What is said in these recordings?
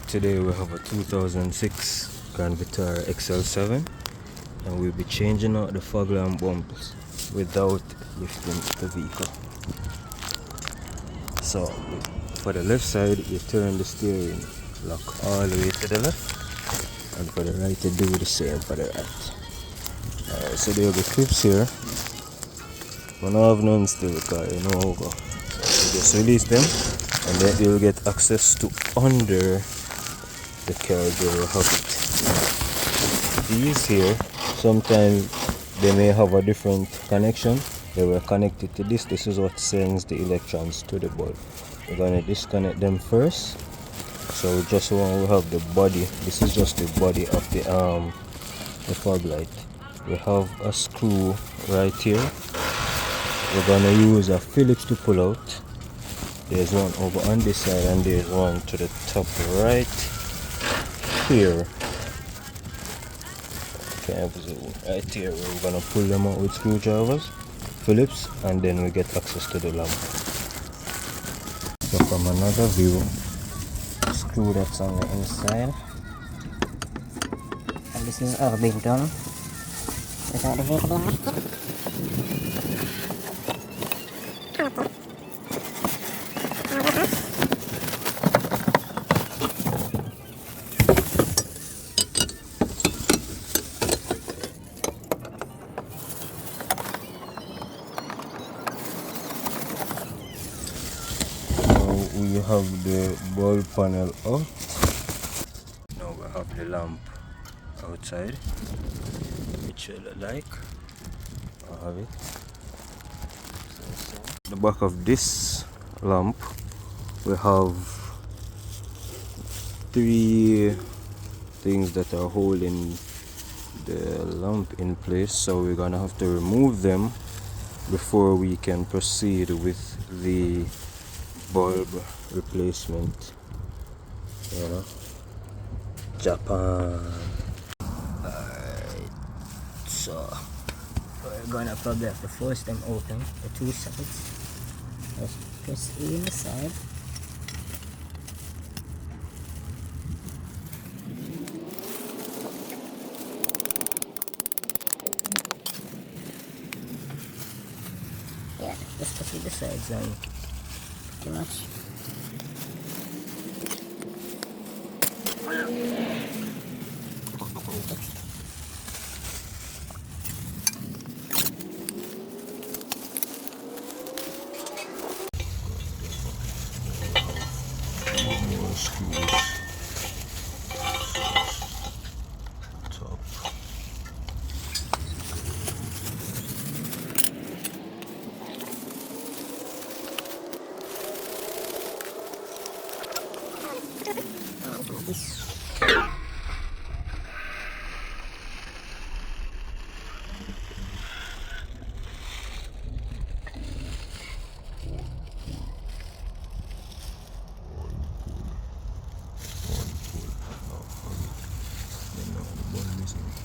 Today we have a 2006 Grand Vitara XL7 and we'll be changing out the fog lamp bumps without lifting the vehicle. So for the left side you turn the steering lock all the way to the left, and for the right you do the same for the right. Alright, so there will be clips here. We don't have none still because you know how go. So just release them and then you'll get access to under the carriage where we have it. These here, sometimes they may have a different connection. They were connected to this. This is what sends the electrons to the bulb. We're going to disconnect them first. So just when we have the body, this is just the body of the fog light. We have a screw right here. We're going to use a Phillips to pull out. There's one over on this side and there's one to the top right here. Right here we're gonna pull them out with screwdrivers, Phillips, and then we get access to the lamp. So from another view, screw that's on the inside, and this is all being done without the vehicle being lifted. We have the bulb panel out. Now we have the lamp outside, which you look like. I have it. The back of this lamp, we have three things that are holding the lamp in place, so we're gonna have to remove them before we can proceed with the bulb replacement. You know, Japan. Alright, so we're gonna probably have to force them open, the two sides. Let's press A in the side. Yeah, let's press the sides on. Pretty much.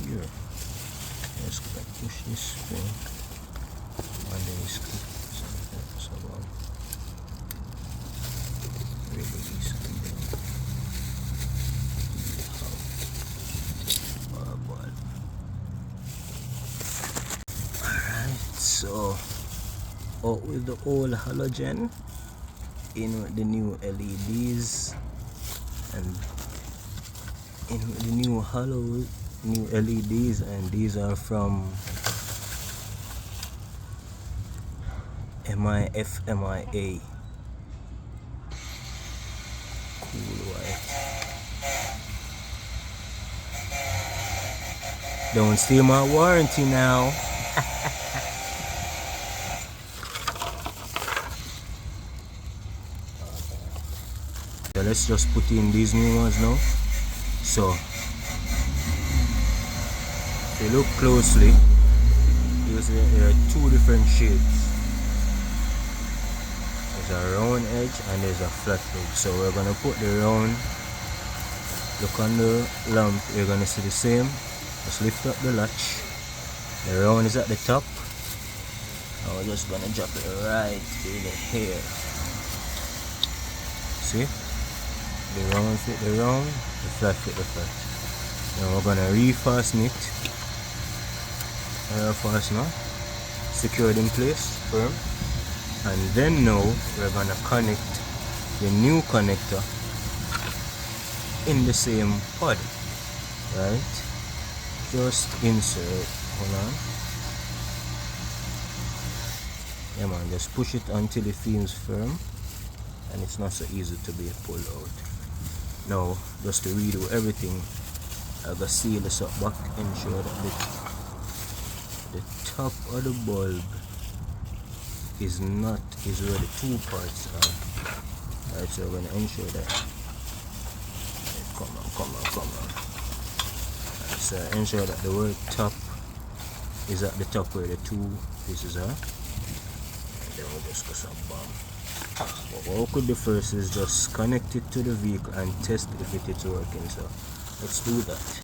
Here, let's push this spring and then it's so release and then alright, so out with the old halogen, in with the new LEDs, and in with the new LEDs, and these are from mifmia. Cool white. Don't steal my warranty now. So let's just put in these new ones now. So if you look closely, you see there are two different shades. There's a round edge and there's a flat edge. So we're gonna put the round. Look on the lamp, you're gonna see the same. Just lift up the latch. The round is at the top. Now we're just gonna drop it right in here. See? The round fit the round, the flat fit the flat. Now we're gonna refasten it. Fastener, secure it in place, firm. And then now we're gonna connect the new connector in the same pod. Right? Just insert. Hold on. Yeah man, just push it until it feels firm and it's not so easy to be pulled out. Now, just to redo everything, I'm gonna seal this up back, ensure that the top of the bulb is where the two parts are. Alright, so we're gonna ensure that. Come on. Alright, so ensure that the word top is at the top where the two pieces are. Then we'll just go some bomb. But what we could do first is just connect it to the vehicle and test if it is working. So let's do that.